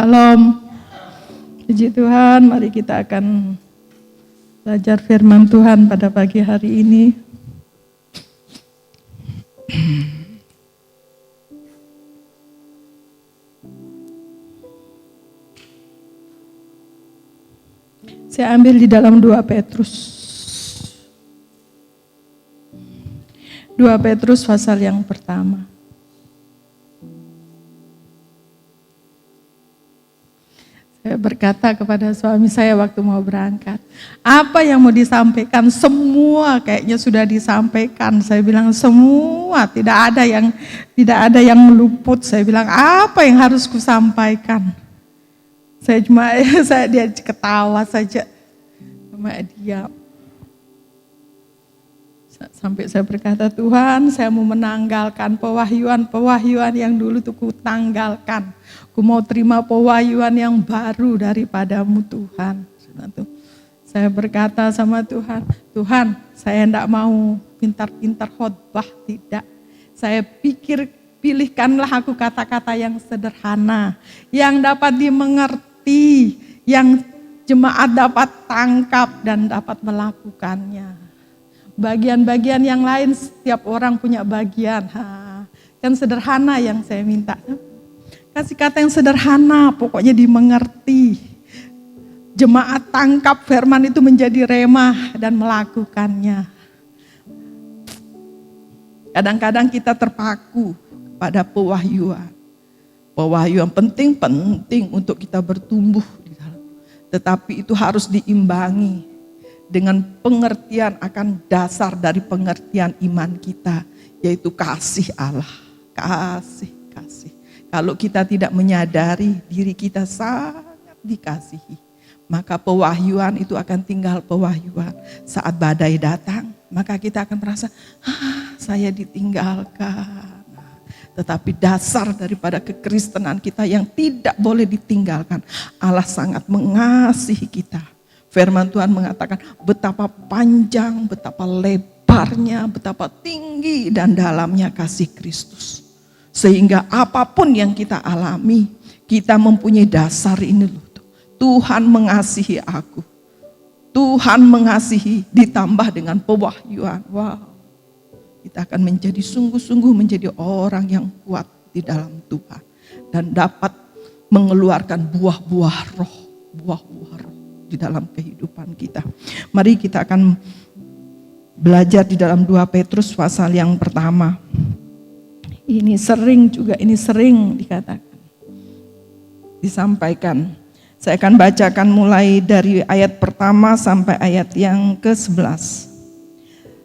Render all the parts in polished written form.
Shalom. Puji Tuhan, mari kita akan belajar firman Tuhan pada pagi hari ini. Saya ambil di dalam 2 Petrus. 2 Petrus pasal yang pertama. Saya berkata kepada suami saya waktu mau berangkat, apa yang mau disampaikan semua kayaknya sudah disampaikan. Saya bilang semua, tidak ada yang meluput. Saya bilang apa yang harus kusampaikan. Dia ketawa saja, cuma diam. Sampai saya berkata, Tuhan, saya mau menanggalkan pewahyuan yang dulu tuh ku tanggalkan. Ku mau terima pewahyuan yang baru daripadamu Tuhan. Saya berkata sama Tuhan, Tuhan, saya tidak mau pintar-pintar khotbah, tidak. Saya pilihkanlah aku kata-kata yang sederhana, yang dapat dimengerti, yang jemaat dapat tangkap dan dapat melakukannya. Bagian-bagian yang lain setiap orang punya bagian. Kan sederhana yang saya minta. Kasih kata yang sederhana, pokoknya dimengerti. Jemaat tangkap firman itu menjadi remah dan melakukannya. Kadang-kadang kita terpaku pada pewahyuan. Pewahyuan penting untuk kita bertumbuh di dalam. Tetapi itu harus diimbangi dengan pengertian akan dasar dari pengertian iman kita, yaitu kasih Allah. Kasih. Kalau kita tidak menyadari diri kita sangat dikasihi, maka pewahyuan itu akan tinggal pewahyuan. Saat badai datang, maka kita akan merasa, saya ditinggalkan. Tetapi dasar daripada kekristenan kita yang tidak boleh ditinggalkan, Allah sangat mengasihi kita. Firman Tuhan mengatakan betapa panjang, betapa lebarnya, betapa tinggi dan dalamnya kasih Kristus. Sehingga apapun yang kita alami, kita mempunyai dasar ini loh. Tuhan mengasihi aku. Tuhan mengasihi ditambah dengan pewahyuan. Wow. Kita akan menjadi sungguh-sungguh menjadi orang yang kuat di dalam Tuhan. Dan dapat mengeluarkan buah-buah roh di dalam kehidupan kita. Mari kita akan belajar di dalam 2 Petrus pasal yang pertama. Ini sering dikatakan, disampaikan. Saya akan bacakan mulai dari ayat pertama sampai ayat yang ke-11.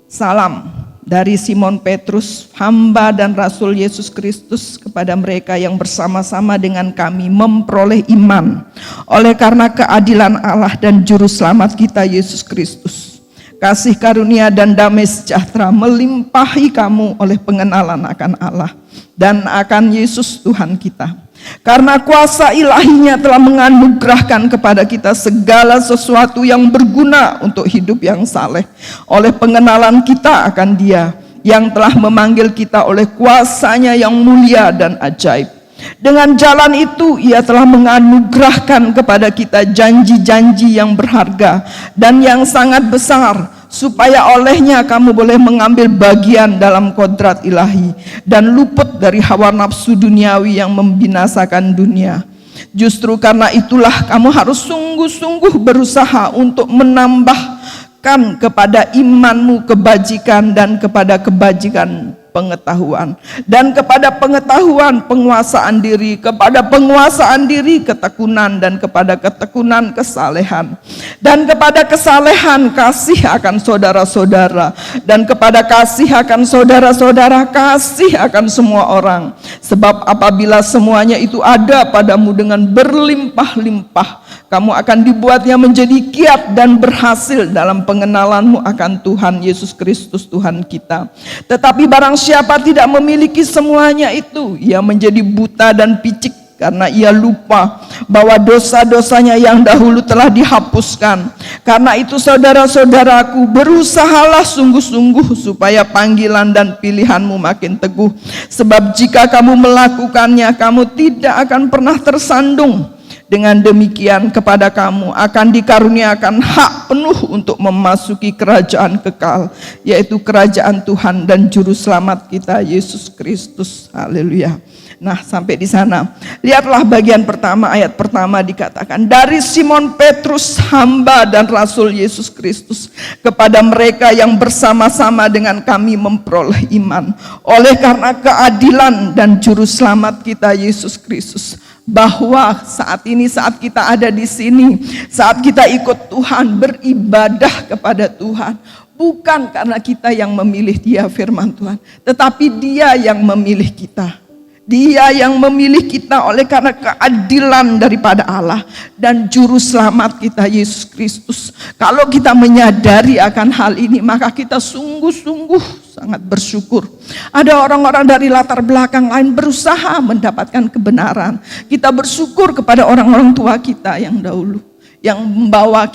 Salam dari Simon Petrus, hamba dan rasul Yesus Kristus, kepada mereka yang bersama-sama dengan kami memperoleh iman oleh karena keadilan Allah dan juru selamat kita Yesus Kristus. Kasih karunia dan damai sejahtera melimpahi kamu oleh pengenalan akan Allah dan akan Yesus Tuhan kita. Karena kuasa ilahinya telah menganugerahkan kepada kita segala sesuatu yang berguna untuk hidup yang saleh oleh pengenalan kita akan Dia yang telah memanggil kita oleh kuasanya yang mulia dan ajaib. Dengan jalan itu Ia telah menganugerahkan kepada kita janji-janji yang berharga dan yang sangat besar, supaya olehnya kamu boleh mengambil bagian dalam kodrat ilahi dan luput dari hawa nafsu duniawi yang membinasakan dunia. Justru karena itulah kamu harus sungguh-sungguh berusaha untuk menambahkan kepada imanmu kebajikan, dan kepada kebajikan pengetahuan, dan kepada pengetahuan penguasaan diri, kepada penguasaan diri ketekunan, dan kepada ketekunan kesalehan, dan kepada kesalehan kasih akan saudara-saudara, dan kepada kasih akan saudara-saudara kasih akan semua orang. Sebab apabila semuanya itu ada padamu dengan berlimpah-limpah, kamu akan dibuatnya menjadi kiat dan berhasil dalam pengenalanmu akan Tuhan Yesus Kristus Tuhan kita. Tetapi barang siapa tidak memiliki semuanya itu, ia menjadi buta dan picik karena ia lupa bahwa dosa-dosanya yang dahulu telah dihapuskan. Karena itu saudara-saudaraku, berusahalah sungguh-sungguh supaya panggilan dan pilihanmu makin teguh. Sebab jika kamu melakukannya, kamu tidak akan pernah tersandung. Dengan demikian kepada kamu akan dikaruniakan hak penuh untuk memasuki kerajaan kekal, yaitu kerajaan Tuhan dan Juru Selamat kita Yesus Kristus. Haleluya. Nah, sampai di sana. Lihatlah bagian pertama, ayat pertama dikatakan, dari Simon Petrus, hamba dan rasul Yesus Kristus, kepada mereka yang bersama-sama dengan kami memperoleh iman, oleh karena keadilan dan Juru Selamat kita Yesus Kristus. Bahwa saat ini, saat kita ada di sini, saat kita ikut Tuhan, beribadah kepada Tuhan, bukan karena kita yang memilih Dia, firman Tuhan, tetapi Dia yang memilih kita. Dia yang memilih kita oleh karena keadilan daripada Allah dan Juru Selamat kita Yesus Kristus. Kalau kita menyadari akan hal ini, maka kita sungguh-sungguh sangat bersyukur. Ada orang-orang dari latar belakang lain berusaha mendapatkan kebenaran. Kita bersyukur kepada orang-orang tua kita yang dahulu, yang membawa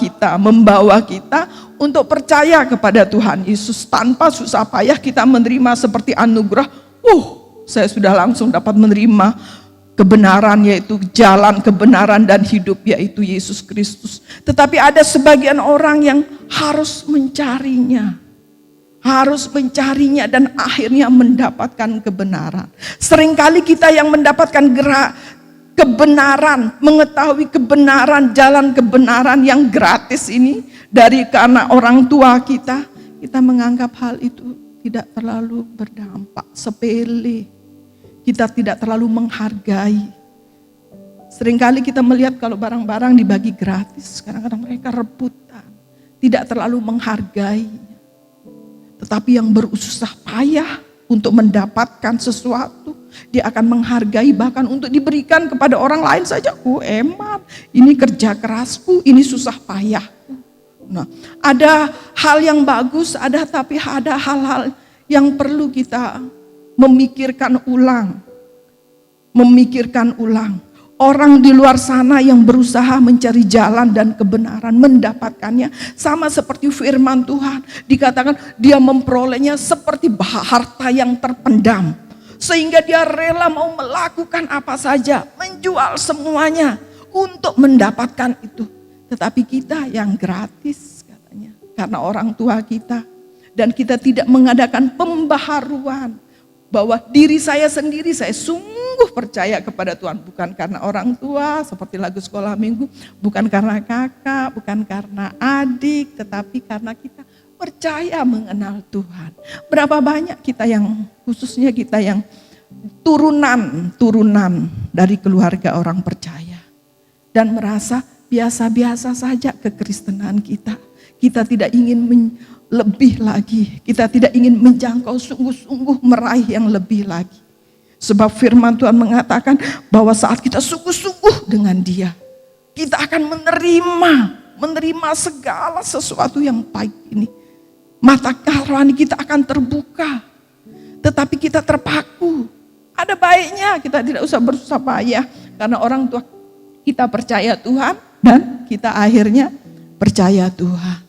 kita untuk percaya kepada Tuhan Yesus. Tanpa susah payah kita menerima seperti anugerah. Saya sudah langsung dapat menerima kebenaran, yaitu jalan kebenaran dan hidup, yaitu Yesus Kristus. Tetapi ada sebagian orang yang harus mencarinya dan akhirnya mendapatkan kebenaran. Seringkali kita yang mendapatkan kebenaran, mengetahui kebenaran, jalan kebenaran yang gratis ini dari karena orang tua kita menganggap hal itu tidak terlalu berdampak, sepele. Kita tidak terlalu menghargai. Seringkali kita melihat kalau barang-barang dibagi gratis, kadang-kadang mereka rebutan, tidak terlalu menghargai. Tetapi yang berusaha payah untuk mendapatkan sesuatu, dia akan menghargai, bahkan untuk diberikan kepada orang lain saja. Emat, ini kerja kerasku, ini susah payahku. Nah, ada hal yang bagus, tapi ada hal-hal yang perlu kita memikirkan ulang. Orang di luar sana yang berusaha mencari jalan dan kebenaran, mendapatkannya sama seperti firman Tuhan. Dikatakan dia memperolehnya seperti harta yang terpendam, sehingga dia rela mau melakukan apa saja, menjual semuanya untuk mendapatkan itu. Tetapi kita yang gratis katanya, karena orang tua kita, dan kita tidak mengadakan pembaharuan bahwa diri saya sendiri, saya sungguh percaya kepada Tuhan. Bukan karena orang tua, seperti lagu sekolah minggu. Bukan karena kakak, bukan karena adik. Tetapi karena kita percaya mengenal Tuhan. Berapa banyak kita yang, khususnya kita yang turunan dari keluarga orang percaya. Dan merasa biasa-biasa saja kekristenan kita. Kita tidak ingin lebih lagi. Kita tidak ingin menjangkau sungguh-sungguh meraih yang lebih lagi. Sebab firman Tuhan mengatakan bahwa saat kita sungguh-sungguh dengan Dia, kita akan menerima segala sesuatu yang baik ini. Mata rohani kita akan terbuka. Tetapi kita terpaku. Ada baiknya kita tidak usah bersusah payah, karena orang tua kita percaya Tuhan dan kita akhirnya percaya Tuhan.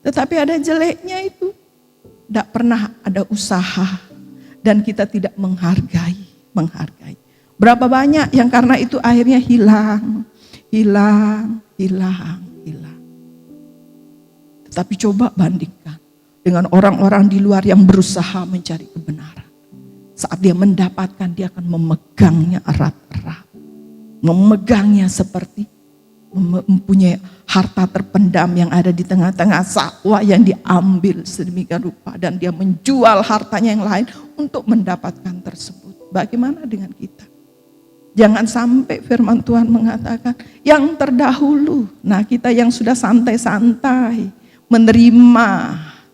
Tetapi ada jeleknya itu, tidak pernah ada usaha dan kita tidak menghargai. Berapa banyak yang karena itu akhirnya hilang. Tetapi coba bandingkan dengan orang-orang di luar yang berusaha mencari kebenaran. Saat dia mendapatkan, dia akan memegangnya erat-erat. Memegangnya seperti mempunyai harta terpendam yang ada di tengah-tengah sawah yang diambil sedemikian rupa, dan dia menjual hartanya yang lain untuk mendapatkan tersebut. Bagaimana dengan kita? Jangan sampai firman Tuhan mengatakan yang terdahulu. Nah, kita yang sudah santai-santai menerima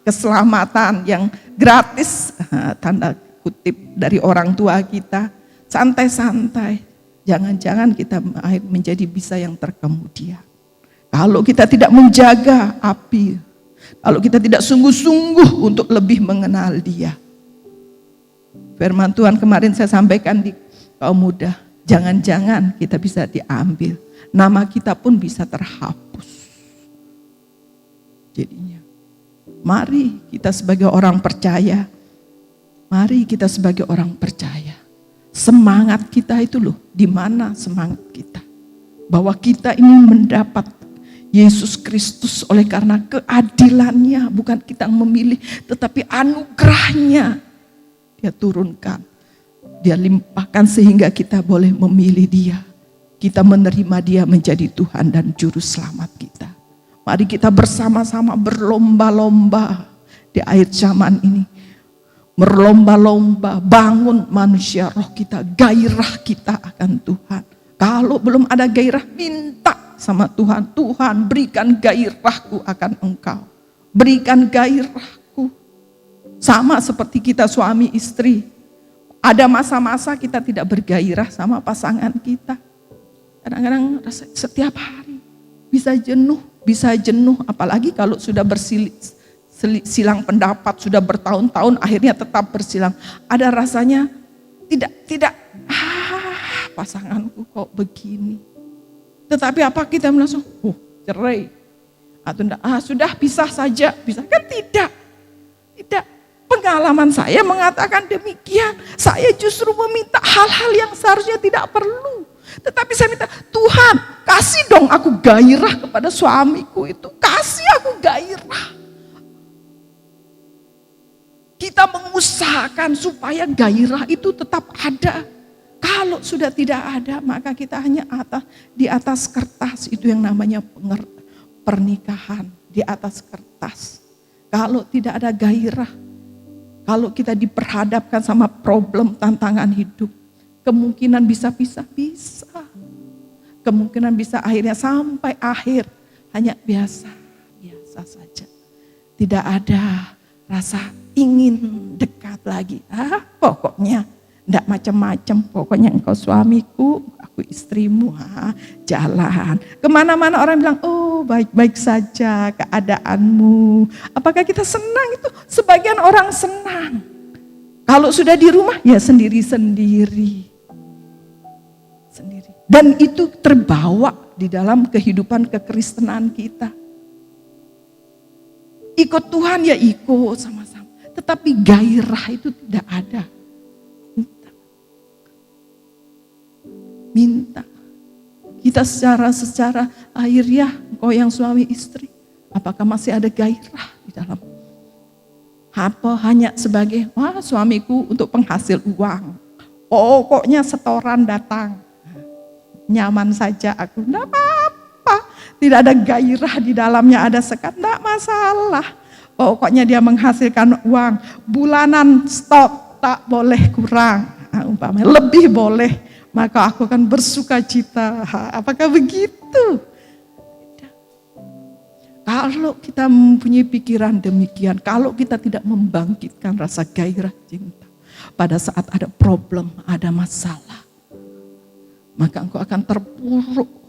keselamatan yang gratis, tanda kutip, dari orang tua kita, santai-santai. Jangan-jangan kita menjadi bisa yang terkemudian. Kalau kita tidak menjaga api, kalau kita tidak sungguh-sungguh untuk lebih mengenal Dia. Firman Tuhan kemarin saya sampaikan di kaum muda, jangan-jangan kita bisa diambil, nama kita pun bisa terhapus. Jadinya, mari kita sebagai orang percaya, semangat kita itu loh, di mana semangat kita? bahwa kita ini mendapat Yesus Kristus oleh karena keadilannya, bukan kita yang memilih, tetapi anugerahnya Dia turunkan, Dia limpahkan sehingga kita boleh memilih Dia. Kita menerima Dia menjadi Tuhan dan Juru Selamat kita. Mari kita bersama-sama berlomba-lomba di akhir zaman ini. Berlomba-lomba bangun manusia roh kita, gairah kita akan Tuhan. Kalau belum ada gairah, minta sama Tuhan. Tuhan, berikan gairahku akan Engkau. Berikan gairahku. Sama seperti kita suami istri. Ada masa-masa kita tidak bergairah sama pasangan kita. Kadang-kadang setiap hari bisa jenuh, apalagi kalau sudah silang pendapat, sudah bertahun-tahun akhirnya tetap bersilang. Ada rasanya tidak pasanganku kok begini. Tetapi apa kita langsung cerai atau enggak, sudah pisah saja, bisa kan? Tidak. Pengalaman saya mengatakan demikian. Saya justru meminta hal-hal yang seharusnya tidak perlu. Tetapi saya minta, Tuhan kasih dong aku gairah kepada suamiku itu. Kasih aku gairah. Kita mengusahakan supaya gairah itu tetap ada. Kalau sudah tidak ada, maka kita hanya di atas kertas, itu yang namanya pernikahan, di atas kertas. Kalau tidak ada gairah, kalau kita diperhadapkan sama problem, tantangan hidup, kemungkinan bisa pisah, bisa. Kemungkinan bisa akhirnya sampai akhir hanya biasa saja. Tidak ada rasa ingin dekat lagi. Pokoknya enggak macam-macam, pokoknya engkau suamiku, aku istrimu, jalan. Kemana-mana orang bilang, oh baik-baik saja keadaanmu. Apakah kita senang itu? Sebagian orang senang. Kalau sudah di rumah, ya sendiri-sendiri. Dan itu terbawa di dalam kehidupan kekristenan kita. Ikut Tuhan ya ikut sama-sama. Tetapi gairah itu tidak ada. Minta. Kita secara akhirnya, kau yang suami istri, apakah masih ada gairah di dalam? Apa hanya sebagai, suamiku untuk penghasil uang. Pokoknya setoran datang. Nyaman saja aku, enggak apa-apa. Tidak ada gairah di dalamnya, ada sekat, enggak masalah. Pokoknya dia menghasilkan uang. Bulanan stop, tak boleh kurang. Umpamanya lebih boleh. Maka aku akan bersuka cita. Apakah begitu? Tidak. Kalau kita mempunyai pikiran demikian, kalau kita tidak membangkitkan rasa gairah cinta, pada saat ada problem, ada masalah, maka engkau akan terpuruk.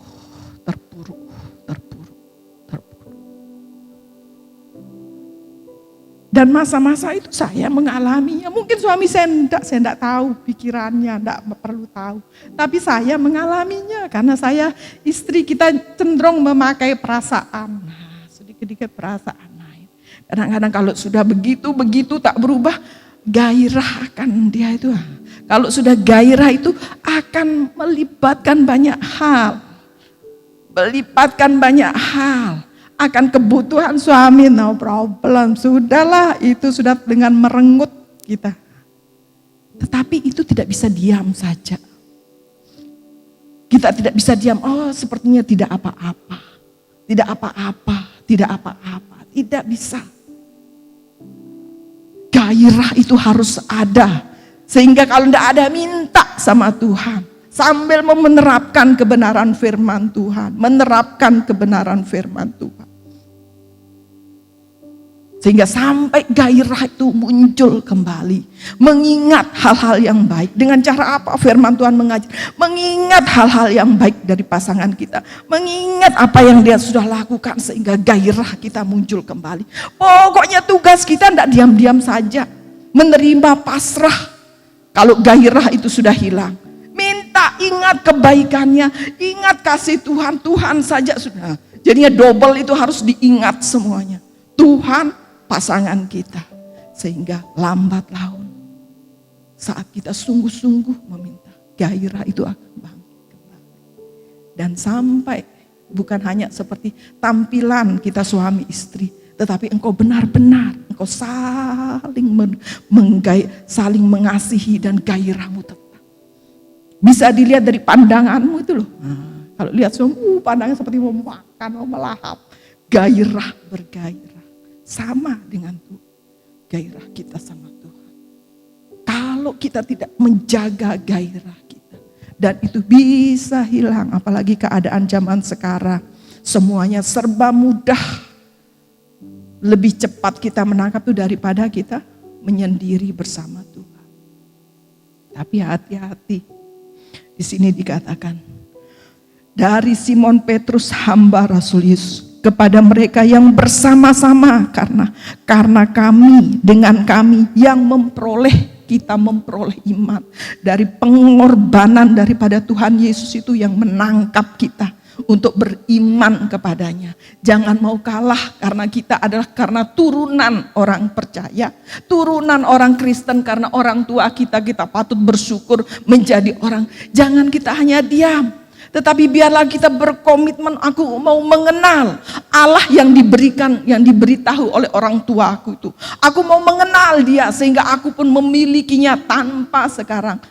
Dan masa-masa itu saya mengalaminya. Mungkin suami saya enggak tahu pikirannya, enggak perlu tahu. Tapi saya mengalaminya karena saya istri, kita cenderung memakai perasaan. Sedikit-sedikit perasaan lain. Kadang-kadang kalau sudah begitu tak berubah, gairah akan dia itu. Kalau sudah gairah itu akan melibatkan banyak hal. Akan kebutuhan suami, no problem. Sudahlah, itu sudah dengan merenggut kita. Tetapi itu tidak bisa diam saja. Kita tidak bisa diam, sepertinya tidak apa-apa. Tidak bisa. Gairah itu harus ada. Sehingga kalau tidak ada, minta sama Tuhan. Sambil menerapkan kebenaran firman Tuhan. Sehingga sampai gairah itu muncul kembali. Mengingat hal-hal yang baik. Dengan cara apa firman Tuhan mengajar? Mengingat hal-hal yang baik dari pasangan kita. Mengingat apa yang dia sudah lakukan sehingga gairah kita muncul kembali. Pokoknya tugas kita tidak diam-diam saja. Menerima pasrah. Kalau gairah itu sudah hilang. Minta, ingat kebaikannya. Ingat kasih Tuhan. Tuhan saja sudah. Jadinya double itu harus diingat semuanya. Tuhan, pasangan kita, sehingga lambat laun saat kita sungguh-sungguh meminta, gairah itu akan bangkit kembali Dan sampai bukan hanya seperti tampilan kita suami istri, tetapi engkau benar-benar, engkau saling mengasihi dan gairahmu tetap. Bisa dilihat dari pandanganmu itu loh. Kalau lihat semua pandangan seperti mau makan, mau melahap. Gairah bergairah. Sama dengan Tuhan. Gairah kita sama Tuhan. Kalau kita tidak menjaga gairah kita. Dan itu bisa hilang. Apalagi keadaan zaman sekarang. Semuanya serba mudah. Lebih cepat kita menangkap itu daripada kita menyendiri bersama Tuhan. Tapi hati-hati. Di sini dikatakan. Dari Simon Petrus hamba Rasul Yesus. Kepada mereka yang bersama-sama. Karena kami dengan kami yang kita memperoleh iman. Dari pengorbanan daripada Tuhan Yesus itu yang menangkap kita. Untuk beriman kepadanya. Jangan mau kalah karena kita adalah karena turunan orang percaya. Turunan orang Kristen karena orang tua kita patut bersyukur menjadi orang. Jangan kita hanya diam. Tetapi biarlah kita berkomitmen, aku mau mengenal Allah yang diberitahu oleh orang tua aku itu. Aku mau mengenal dia sehingga aku pun memilikinya tanpa sekarang.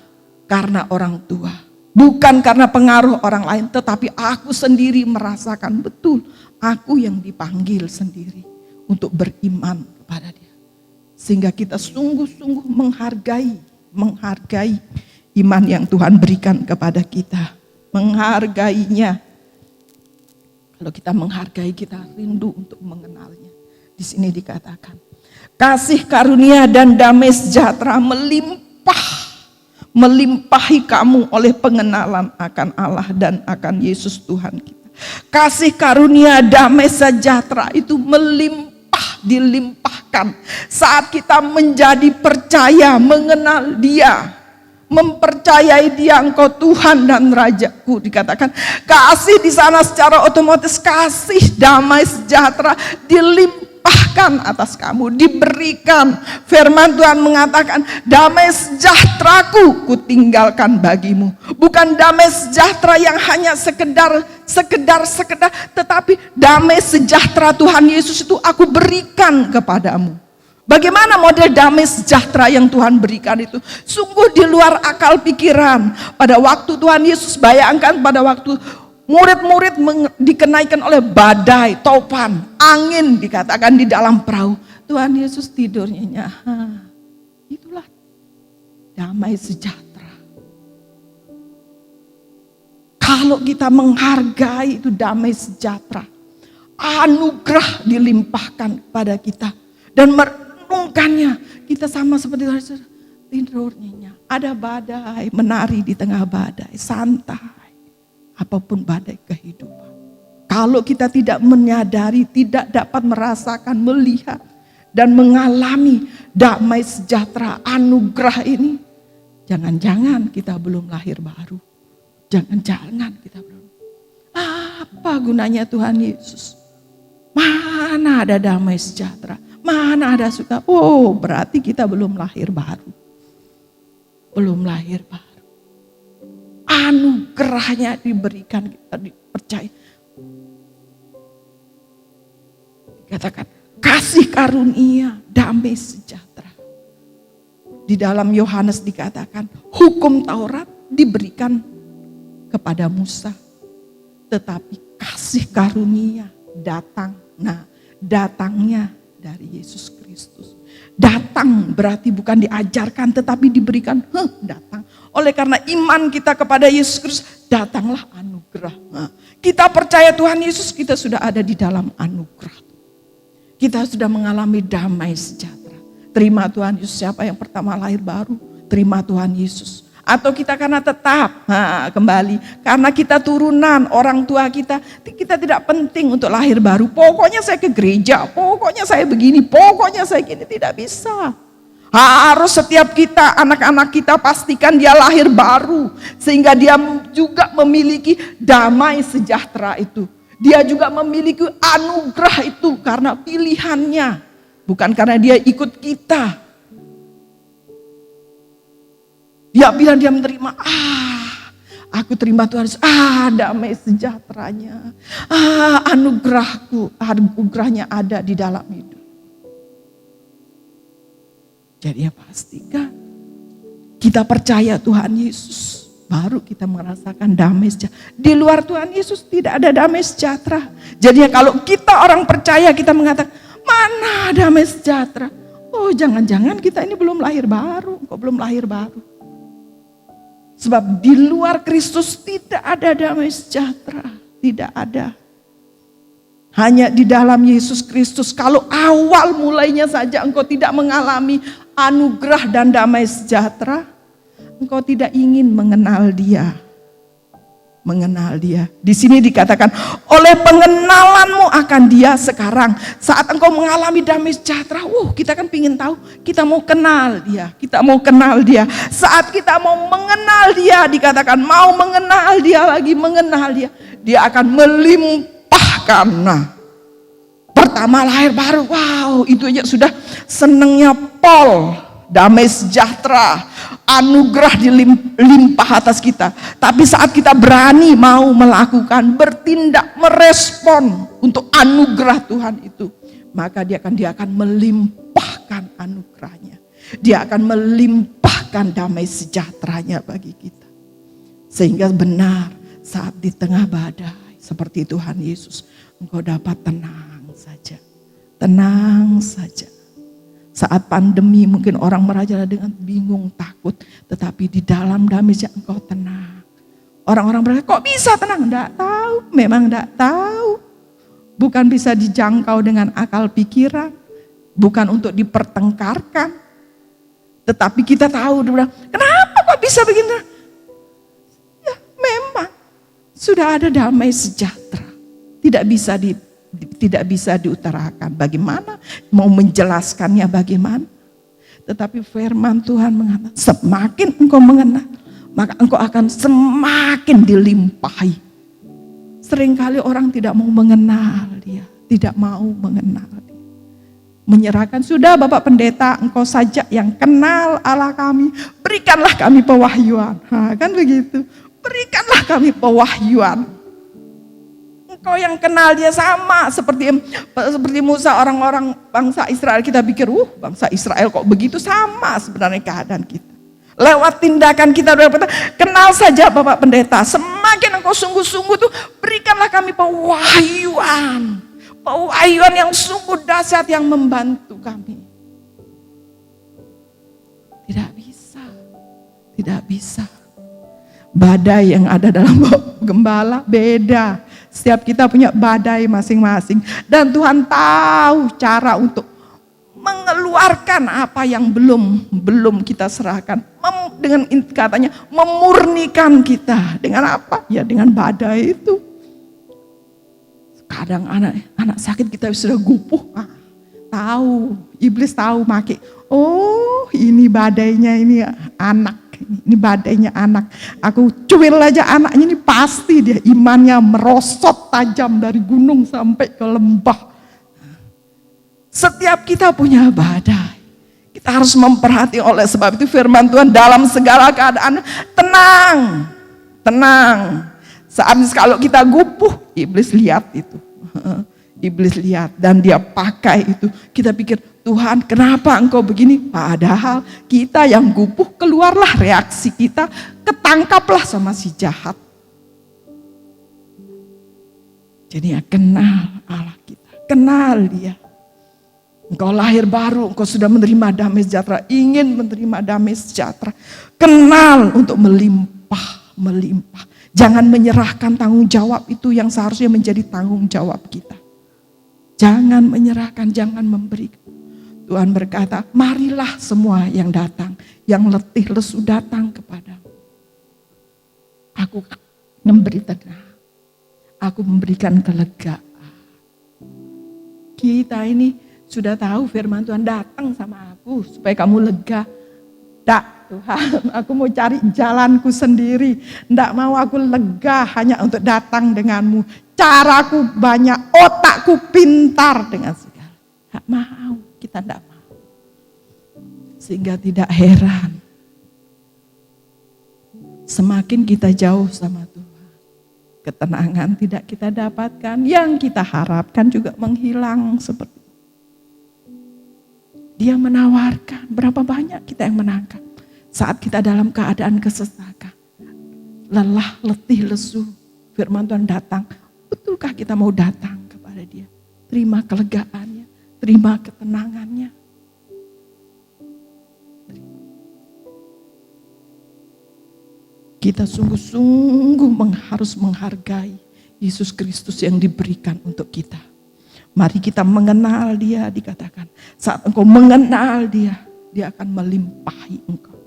Karena orang tua. Bukan karena pengaruh orang lain, tetapi aku sendiri merasakan betul. Aku yang dipanggil sendiri untuk beriman kepada dia. Sehingga kita sungguh-sungguh menghargai iman yang Tuhan berikan kepada kita. Menghargainya. Kalau kita menghargai, kita rindu untuk mengenalnya. Di sini dikatakan, kasih karunia dan damai sejahtera melimpahi kamu oleh pengenalan akan Allah dan akan Yesus Tuhan kita. Kasih karunia damai sejahtera itu dilimpahkan saat kita menjadi percaya, mengenal dia, mempercayai dia, engkau Tuhan dan Rajaku. Dikatakan kasih di sana secara otomatis, kasih damai sejahtera dilimpahkan atas kamu, diberikan. Firman Tuhan mengatakan, damai sejahteraku kutinggalkan bagimu. Bukan damai sejahtera yang hanya sekedar, tetapi damai sejahtera Tuhan Yesus itu aku berikan kepadamu. Bagaimana model damai sejahtera yang Tuhan berikan itu? Sungguh di luar akal pikiran. Pada waktu Tuhan Yesus, bayangkan pada waktu murid-murid dikenaikan oleh badai, topan, angin dikatakan di dalam perahu. Tuhan Yesus tidur nyenyak. Itulah damai sejahtera. Kalau kita menghargai itu damai sejahtera, anugerah dilimpahkan kepada kita. Dan merenungkannya, kita sama seperti tidur nyenyak. Ada badai, menari di tengah badai, santai. Apapun badai kehidupan. Kalau kita tidak menyadari, tidak dapat merasakan, melihat, dan mengalami damai sejahtera anugerah ini, jangan-jangan kita belum lahir baru. Jangan-jangan kita belum. Apa gunanya Tuhan Yesus? Mana ada damai sejahtera? Mana ada suka? Oh, berarti kita belum lahir baru. Belum lahir baru. Anugerahnya diberikan, kita dipercaya. Dikatakan kasih karunia, damai sejahtera. Di dalam Yohanes dikatakan hukum Taurat diberikan kepada Musa, tetapi kasih karunia datang. Nah, datangnya dari Yesus Kristus. Datang berarti bukan diajarkan, tetapi diberikan. Datang. Oleh karena iman kita kepada Yesus Kristus, datanglah anugerah. Nah, kita percaya Tuhan Yesus, kita sudah ada di dalam anugerah. Kita sudah mengalami damai sejahtera. Terima Tuhan Yesus. Siapa yang pertama lahir baru? Terima Tuhan Yesus. Atau kita karena tetap kembali, karena kita turunan orang tua kita tidak penting untuk lahir baru. Pokoknya saya ke gereja, pokoknya saya begini, pokoknya saya gini, tidak bisa. Harus setiap kita, anak-anak kita pastikan dia lahir baru. Sehingga dia juga memiliki damai sejahtera itu. Dia juga memiliki anugerah itu karena pilihannya. Bukan karena dia ikut kita. Dia bilang dia menerima, Aku terima Tuhan Yesus, damai sejahteranya. Anugerahnya ada di dalam hidup. Jadi ya pastikan kita percaya Tuhan Yesus, baru kita merasakan damai sejahtera. Di luar Tuhan Yesus tidak ada damai sejahtera. Jadi ya kalau kita orang percaya, kita mengatakan, mana damai sejahtera? Oh, jangan-jangan kita ini belum lahir baru. Kok belum lahir baru? Sebab di luar Kristus tidak ada damai sejahtera. Tidak ada. Hanya di dalam Yesus Kristus. Kalau awal mulainya saja engkau tidak mengalami anugerah dan damai sejahtera, engkau tidak ingin mengenal Dia. Mengenal Dia. Di sini dikatakan, oleh pengenalanmu akan Dia sekarang. Saat engkau mengalami damai sejahtera, kita kan ingin tahu, kita mau kenal Dia. Kita mau kenal Dia. Saat kita mau mengenal Dia, dikatakan mau mengenal Dia lagi, mengenal Dia. Dia akan melimpahkan. Nah, pertama lahir baru, itu aja sudah senangnya Paul. Damai sejahtera, anugerah dilimpah atas kita. Tapi saat kita berani mau melakukan, bertindak, merespon untuk anugerah Tuhan itu, maka dia akan melimpahkan anugerahnya. Dia akan melimpahkan damai sejahteranya bagi kita. Sehingga benar saat di tengah badai seperti Tuhan Yesus, engkau dapat tenang saja. Tenang saja. Saat pandemi mungkin orang merajalela dengan bingung, takut. Tetapi di dalam damai engkau tenang. Orang-orang berkata, kok bisa tenang? Enggak tahu, memang enggak tahu. Bukan bisa dijangkau dengan akal pikiran. Bukan untuk dipertengkarkan. Tetapi kita tahu, kenapa kok bisa begini? Ya memang sudah ada damai sejahtera. Tidak bisa diutarakan. Bagaimana? Mau menjelaskannya bagaimana? Tetapi firman Tuhan mengatakan, semakin engkau mengenal, maka engkau akan semakin dilimpahi. Seringkali orang tidak mau mengenal Dia. Tidak mau mengenal Dia. Menyerahkan, sudah Bapak Pendeta, engkau saja yang kenal Allah kami. Berikanlah kami pewahyuan. Kan begitu. Berikanlah kami pewahyuan. Engkau yang kenal Dia, sama seperti Musa, orang-orang bangsa Israel. Kita pikir, bangsa Israel kok begitu, sama sebenarnya keadaan kita. Lewat tindakan kita, kenal saja Bapak Pendeta. Semakin engkau sungguh-sungguh tuh, berikanlah kami pewahyuan. Pewahyuan yang sungguh dahsyat yang membantu kami. Tidak bisa. Badai yang ada dalam gembala beda. Setiap kita punya badai masing-masing. Dan Tuhan tahu cara untuk mengeluarkan apa yang belum kita serahkan. Dengan katanya memurnikan kita. Dengan apa? Ya dengan badai itu. Kadang anak sakit kita sudah gupuh. Tahu, iblis tahu make. Oh, ini badainya ini anak. Ini badainya anak. Aku cuil aja anaknya, ini pasti dia imannya merosot tajam dari gunung sampai ke lembah. Setiap kita punya badai. Kita harus memperhatikan, oleh sebab itu firman Tuhan dalam segala keadaan tenang. Saat kalau kita gupuh, iblis lihat itu. Iblis lihat dan dia pakai itu. Kita pikir, Tuhan kenapa engkau begini? Padahal kita yang gupuh, keluarlah reaksi kita, ketangkaplah sama si jahat. Jadi ya kenal Allah kita, kenal Dia. Engkau lahir baru, engkau sudah menerima damai sejahtera, ingin menerima damai sejahtera. Kenal untuk melimpah. Jangan menyerahkan tanggung jawab itu yang seharusnya menjadi tanggung jawab kita. Jangan menyerahkan, jangan memberikan. Tuhan berkata, marilah semua yang datang, yang letih lesu datang kepadamu. Aku memberi tenang, aku memberikan kelegaan. Kita ini sudah tahu firman Tuhan, datang sama aku supaya kamu lega. Tak Tuhan, aku mau cari jalanku sendiri. Tidak mau aku lega hanya untuk datang denganmu. Caraku banyak, otakku pintar dengan segala. Tak mau, kita tidak mau. Sehingga tidak heran. semakin kita jauh sama Tuhan, ketenangan tidak kita dapatkan, yang kita harapkan juga menghilang seperti itu. Dia menawarkan, berapa banyak kita yang menangkap saat kita dalam keadaan kesesakan, lelah, letih, lesu, firman Tuhan datang. Betulkah kita mau datang kepada Dia? Terima kelegaannya, terima ketenangannya. Kita sungguh-sungguh harus menghargai Yesus Kristus yang diberikan untuk kita. Mari kita mengenal Dia, dikatakan. Saat engkau mengenal Dia, Dia akan melimpahi engkau.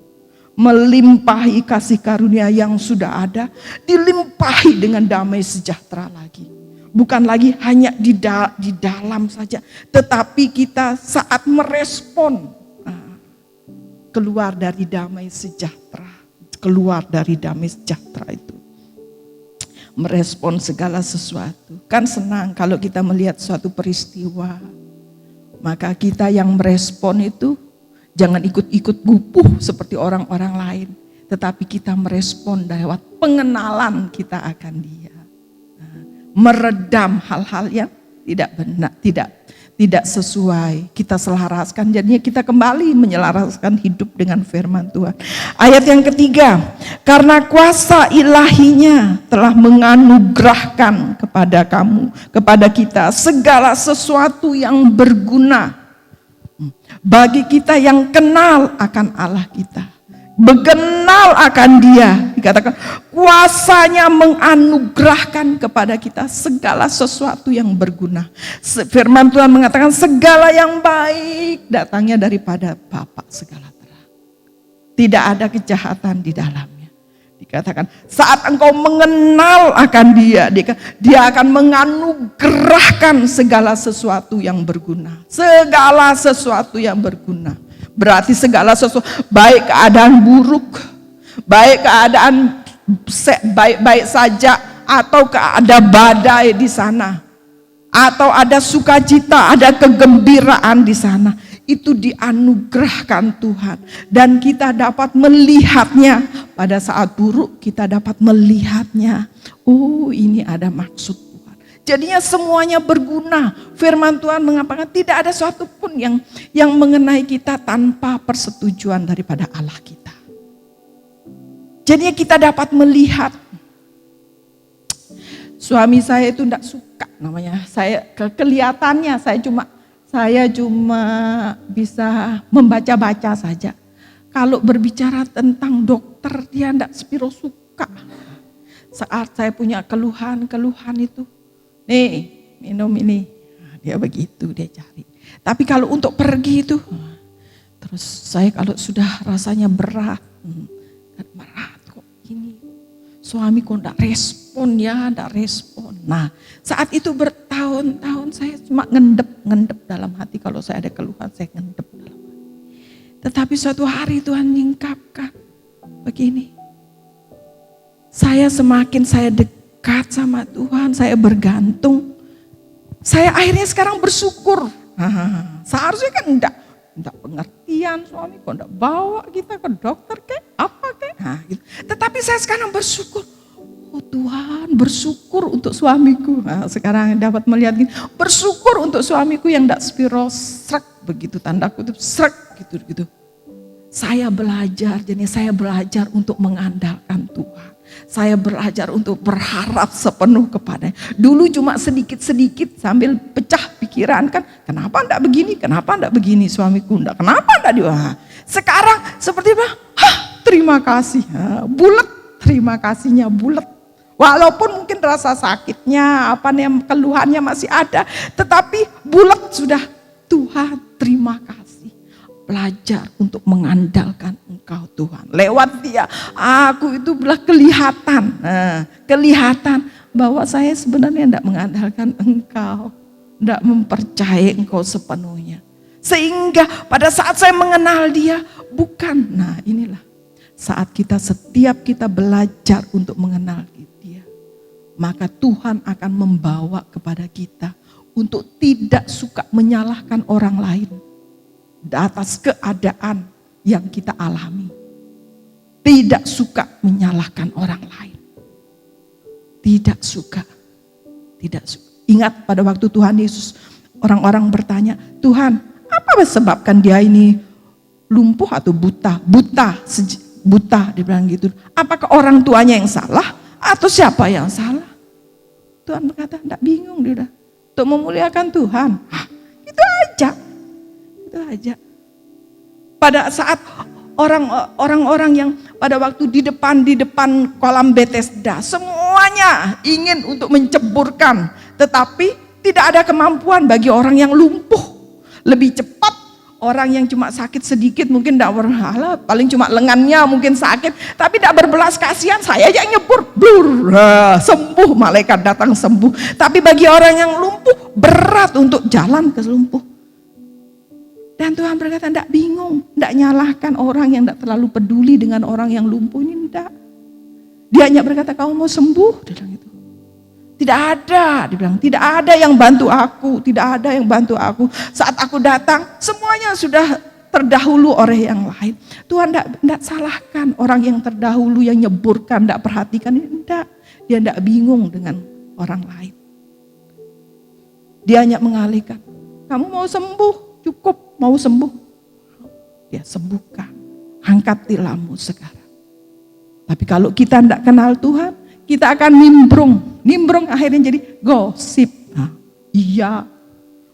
Melimpahi kasih karunia yang sudah ada, dilimpahi dengan damai sejahtera lagi. Bukan lagi hanya di dalam saja, tetapi kita saat merespon, keluar dari damai sejahtera. Keluar dari damai sejahtera itu. Merespon segala sesuatu. Kan senang kalau kita melihat suatu peristiwa. Maka kita yang merespon itu jangan ikut-ikut gupuh seperti orang-orang lain. Tetapi kita merespon lewat pengenalan kita akan Dia. Meredam hal-hal yang tidak benar, tidak sesuai, kita selaraskan, jadinya kita kembali menyelaraskan hidup dengan firman Tuhan. Ayat yang ketiga, karena kuasa ilahinya telah menganugerahkan kepada kamu, kepada kita segala sesuatu yang berguna bagi kita yang kenal akan Allah kita, mengenal akan Dia. Dikatakan kuasanya menganugerahkan kepada kita segala sesuatu yang berguna. Firman Tuhan mengatakan segala yang baik datangnya daripada Bapa segala terang. Tidak ada kejahatan di dalamnya. Dikatakan saat engkau mengenal akan Dia, Dia akan menganugerahkan segala sesuatu yang berguna. Segala sesuatu yang berguna. Berarti segala sesuatu, baik keadaan buruk, baik keadaan baik-baik saja, atau ada badai di sana, atau ada sukacita, ada kegembiraan di sana, itu dianugerahkan Tuhan. Dan kita dapat melihatnya pada saat buruk, kita dapat melihatnya. Oh, ini ada maksud Tuhan. Jadinya semuanya berguna. Firman Tuhan mengatakan tidak ada suatu pun yang mengenai kita tanpa persetujuan daripada Allah kita. Jadinya kita dapat melihat. Suami saya itu tidak suka namanya. Kelihatannya saya cuma bisa membaca-baca saja. Kalau berbicara tentang dokter dia tidak sepiro suka. Saat saya punya keluhan itu, nih minum ini, dia begitu dia cari. Tapi kalau untuk pergi itu, terus saya kalau sudah rasanya berat kok ini, suami kok enggak respon ya, enggak respon. Nah saat itu bertahun-tahun saya cuma ngendep dalam hati, kalau saya ada keluhan saya ngendep dalam hati. Tetapi suatu hari Tuhan nyingkapkan begini, semakin saya dekat sama Tuhan, saya bergantung, saya akhirnya sekarang bersyukur. Seharusnya kan enggak pengertian suami kok enggak bawa kita ke dokter kayak apa kayak. Gitu. Tetapi saya sekarang bersyukur. Oh Tuhan, bersyukur untuk suamiku. Nah, sekarang dapat melihat gini, bersyukur untuk suamiku yang enggak spiro srek begitu, tanda kutip srek gitu. Saya belajar, jadi saya belajar untuk mengandalkan Tuhan. Saya belajar untuk berharap sepenuh kepadanya. Dulu cuma sedikit-sedikit sambil pecah pikiran kan. Kenapa enggak begini suamiku enggak. Kenapa enggak dia. Sekarang seperti apa? Terima kasih. Bulat, terima kasihnya bulat. Walaupun mungkin rasa sakitnya, keluhannya masih ada. Tetapi bulat sudah. Tuhan terima kasih. Belajar untuk mengandalkan Engkau Tuhan. Lewat Dia, aku itu belah kelihatan bahwa saya sebenarnya tidak mengandalkan Engkau, tidak mempercayai Engkau sepenuhnya. Sehingga pada saat saya mengenal Dia, inilah saat setiap kita belajar untuk mengenal Dia, maka Tuhan akan membawa kepada kita untuk tidak suka menyalahkan orang lain atas keadaan yang kita alami. Tidak suka menyalahkan orang lain. Tidak suka. Tidak suka. Ingat pada waktu Tuhan Yesus, orang-orang bertanya, Tuhan, apa sebabkan dia ini lumpuh atau buta? Buta, dibilang gitu. Apakah orang tuanya yang salah atau siapa yang salah? Tuhan berkata, enggak bingung dia. Untuk memuliakan Tuhan. Itu aja. Pada saat orang-orang yang pada waktu di depan kolam Bethesda, semuanya ingin untuk menceburkan, tetapi tidak ada kemampuan bagi orang yang lumpuh. Lebih cepat orang yang cuma sakit sedikit, mungkin tidak berhala, paling cuma lengannya mungkin sakit, tapi tidak berbelas kasihan, saya yang nyebur, blur, sembuh, malaikat datang sembuh. Tapi bagi orang yang lumpuh, berat untuk jalan ke lumpuh. Dan Tuhan berkata, tidak bingung, tidak nyalahkan orang yang tidak terlalu peduli dengan orang yang lumpuh ini, tidak. Dia hanya berkata, kamu mau sembuh? Dia bilang gitu. Tidak ada, dibilang, tidak ada yang bantu aku, tidak ada yang bantu aku. Saat aku datang, semuanya sudah terdahulu oleh yang lain. Tuhan tidak salahkan orang yang terdahulu, yang nyeburkan, tidak perhatikan, tidak. Dia tidak bingung dengan orang lain. Dia hanya mengalihkan, kamu mau sembuh, cukup mau sembuh. Dia sembuhkan, angkat tilammu sekarang. Tapi kalau kita tidak kenal Tuhan, kita akan nimbrung akhirnya jadi gosip. Iya,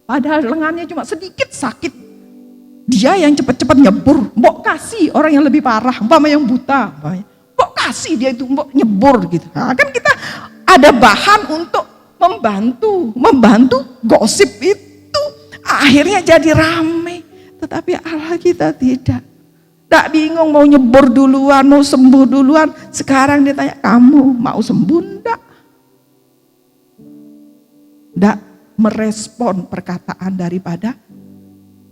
padahal lengannya cuma sedikit sakit. Dia yang cepat-cepat nyebur, mbok kasih orang yang lebih parah, umpama yang buta, mbok kasih dia itu, mbok nyebur gitu. Kan kita ada bahan untuk membantu gosip itu. Akhirnya jadi ramai, tetapi Allah kita tidak. Tak bingung mau nyebur duluan, mau sembuh duluan. Sekarang dia tanya, kamu mau sembuh enggak? Enggak merespon perkataan daripada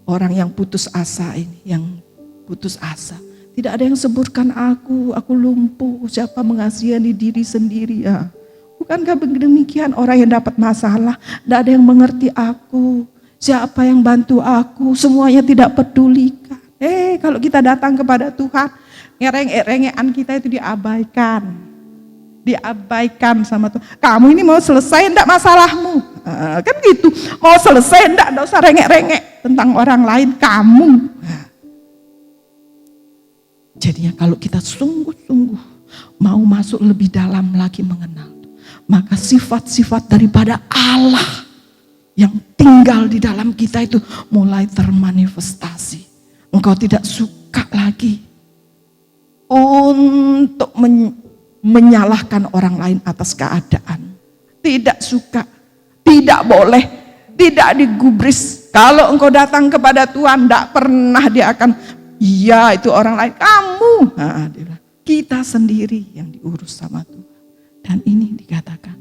orang yang putus asa ini. Yang putus asa. Tidak ada yang sebutkan aku lumpuh. Siapa mengasihani diri sendiri ya. Bukankah demikian orang yang dapat masalah? Tidak ada yang mengerti aku. Siapa yang bantu aku? Semuanya tidak pedulikan. Kalau kita datang kepada Tuhan, ngereng-rengean kita itu diabaikan sama Tuhan. Kamu ini mau selesai enggak masalahmu? Kan gitu, mau selesai enggak usah rengek-rengek tentang orang lain, kamu. Jadinya kalau kita sungguh-sungguh mau masuk lebih dalam lagi mengenal, maka sifat-sifat daripada Allah yang tinggal di dalam kita itu mulai termanifestasi. Engkau tidak suka lagi untuk menyalahkan orang lain atas keadaan. Tidak suka, tidak boleh, tidak digubris. Kalau engkau datang kepada Tuhan, tidak pernah dia akan, iya itu orang lain, kamu. Kita sendiri yang diurus sama Tuhan. Dan ini dikatakan,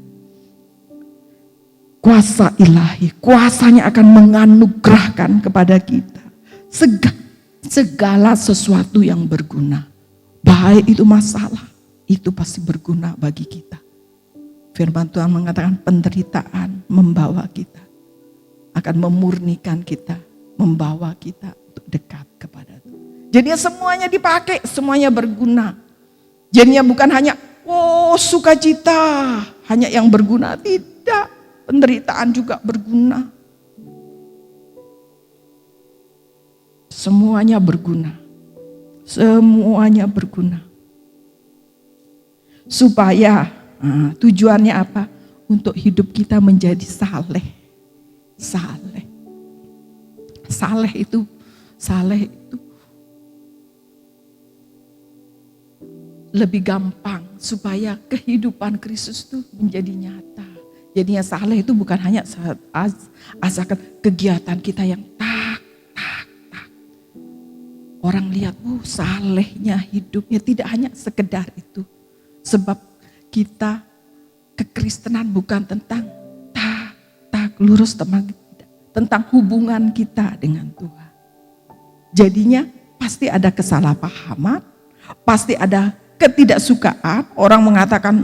kuasa ilahi, kuasanya akan menganugerahkan kepada kita segala sesuatu yang berguna. Baik itu masalah, itu pasti berguna bagi kita. Firman Tuhan mengatakan penderitaan membawa kita, akan memurnikan kita, membawa kita untuk dekat kepada Tuhan. Jadinya semuanya dipakai, semuanya berguna. Jadinya bukan hanya sukacita, hanya yang berguna, tidak. Penderitaan juga berguna. Semuanya berguna. Semuanya berguna. Supaya tujuannya apa? Untuk hidup kita menjadi saleh. Saleh itu lebih gampang supaya kehidupan Kristus itu menjadi nyata. Jadinya saleh itu bukan hanya asalkan kegiatan kita yang orang lihat, salehnya hidupnya, tidak hanya sekedar itu. Sebab kita kekristenan bukan tentang lurus tentang hubungan kita dengan Tuhan. Jadinya pasti ada kesalahpahaman, pasti ada ketidaksukaan. Orang mengatakan,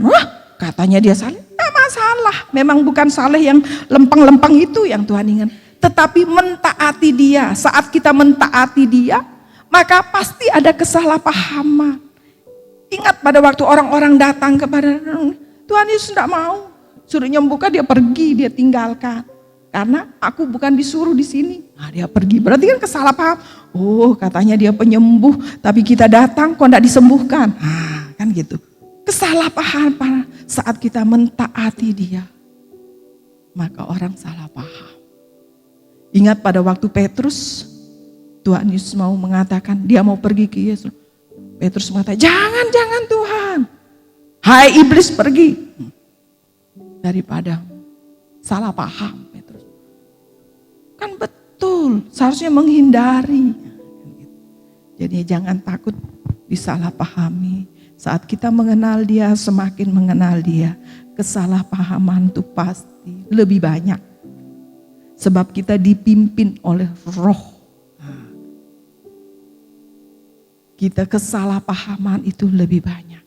katanya dia saleh, tak masalah. Memang bukan saleh yang lempeng-lempeng itu yang Tuhan ingat. Tetapi mentaati dia, saat kita mentaati dia, maka pasti ada kesalahpahaman. ingat pada waktu orang-orang datang kepada Tuhan Yesus tidak mau. Suruh nyembuhkan, dia pergi, dia tinggalkan. Karena aku bukan disuruh di sini. Nah, dia pergi. Berarti kan kesalah paham. Oh, katanya dia penyembuh, tapi kita datang kok tidak disembuhkan. Nah, kan gitu. Kesalahpahaman saat kita mentaati dia, maka orang salah paham. Ingat pada waktu Petrus, Tuhan Yesus mau mengatakan, dia mau pergi ke Yesus. Petrus mengatakan, jangan Tuhan. Hai iblis, pergi. Daripada salah paham Petrus. Kan betul, seharusnya menghindari. Jadi jangan takut disalahpahami. Saat kita mengenal dia, semakin mengenal dia, kesalahpahaman itu pasti lebih banyak. Sebab kita dipimpin oleh Roh. Kita kesalahpahaman itu lebih banyak.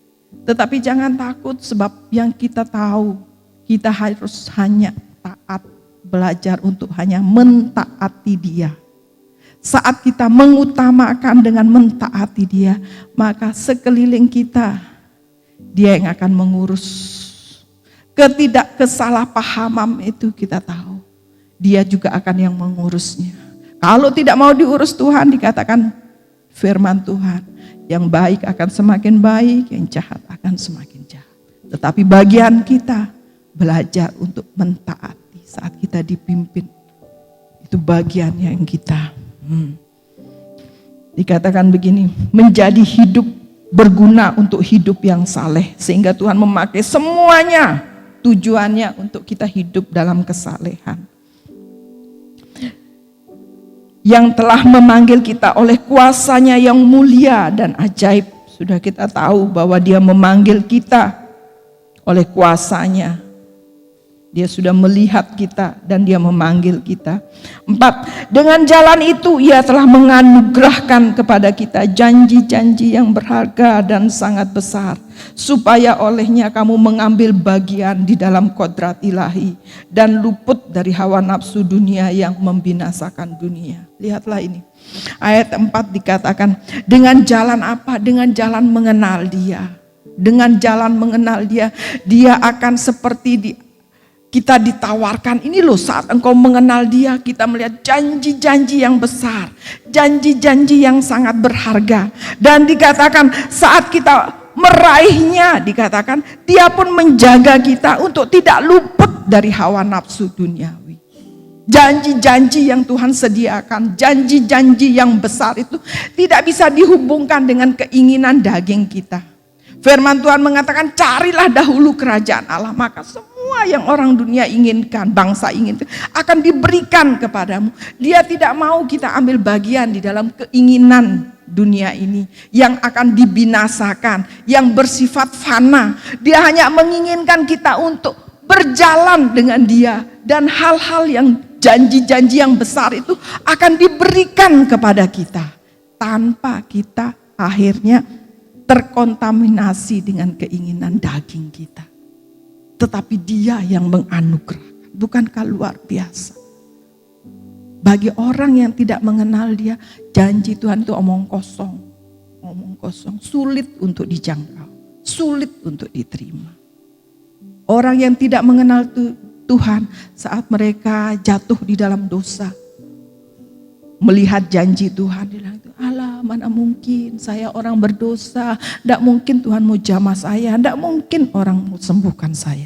Tetapi jangan takut, sebab yang kita tahu, kita harus hanya taat, belajar untuk hanya mentaati dia. Saat kita mengutamakan dengan mentaati dia, maka sekeliling kita, dia yang akan mengurus. Ketidakkesalahpahaman itu kita tahu, dia juga akan yang mengurusnya. Kalau tidak mau diurus Tuhan, dikatakan firman Tuhan, yang baik akan semakin baik, yang jahat akan semakin jahat. Tetapi bagian kita belajar untuk mentaati saat kita dipimpin. Itu bagian yang kita dikatakan begini, menjadi hidup berguna untuk hidup yang saleh. Sehingga Tuhan memakai semuanya, tujuannya untuk kita hidup dalam kesalehan. Yang telah memanggil kita oleh kuasanya yang mulia dan ajaib. Sudah kita tahu bahwa dia memanggil kita oleh kuasanya. Dia sudah melihat kita dan dia memanggil kita. 4. Dengan jalan itu ia telah menganugerahkan kepada kita janji-janji yang berharga dan sangat besar. Supaya olehnya kamu mengambil bagian di dalam kodrat ilahi. Dan luput dari hawa nafsu dunia yang membinasakan dunia. Lihatlah ini. Ayat 4 dikatakan, dengan jalan apa? Dengan jalan mengenal dia. Dengan jalan mengenal dia, dia akan seperti kita ditawarkan, ini loh saat engkau mengenal dia, kita melihat janji-janji yang besar, janji-janji yang sangat berharga. Dan dikatakan saat kita meraihnya, dikatakan dia pun menjaga kita untuk tidak luput dari hawa nafsu duniawi. Janji-janji yang Tuhan sediakan, janji-janji yang besar itu tidak bisa dihubungkan dengan keinginan daging kita. Firman Tuhan mengatakan, carilah dahulu kerajaan Allah, maka semua yang orang dunia inginkan, bangsa inginkan, akan diberikan kepadamu. Dia tidak mau kita ambil bagian di dalam keinginan dunia ini yang akan dibinasakan, yang bersifat fana. Dia hanya menginginkan kita untuk berjalan dengan dia, dan hal-hal yang janji-janji yang besar itu akan diberikan kepada kita tanpa kita akhirnya terkontaminasi dengan keinginan daging kita. Tetapi dia yang menganugerahkan. Bukankah luar biasa? Bagi orang yang tidak mengenal dia, janji Tuhan itu omong kosong. Omong kosong, sulit untuk dijangkau, sulit untuk diterima. Orang yang tidak mengenal Tuhan saat mereka jatuh di dalam dosa, melihat janji Tuhan, dia bilang, alah mana mungkin saya orang berdosa, tidak mungkin Tuhan mau jamah saya, tidak mungkin orang mau sembuhkan saya.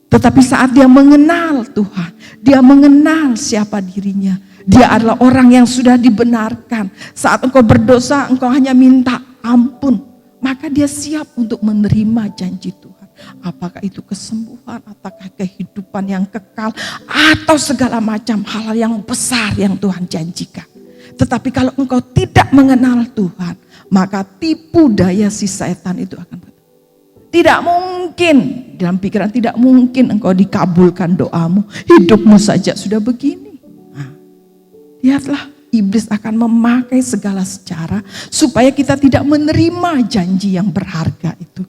Tetapi saat dia mengenal Tuhan, dia mengenal siapa dirinya, dia adalah orang yang sudah dibenarkan. Saat engkau berdosa, engkau hanya minta ampun, maka dia siap untuk menerima janji Tuhan. Apakah itu kesembuhan, apakah kehidupan yang kekal, atau segala macam hal yang besar yang Tuhan janjikan. Tetapi kalau engkau tidak mengenal Tuhan, maka tipu daya si setan itu akan betul. Tidak mungkin, dalam pikiran tidak mungkin engkau dikabulkan doamu, hidupmu saja sudah begini. Nah, lihatlah, iblis akan memakai segala cara supaya kita tidak menerima janji yang berharga itu.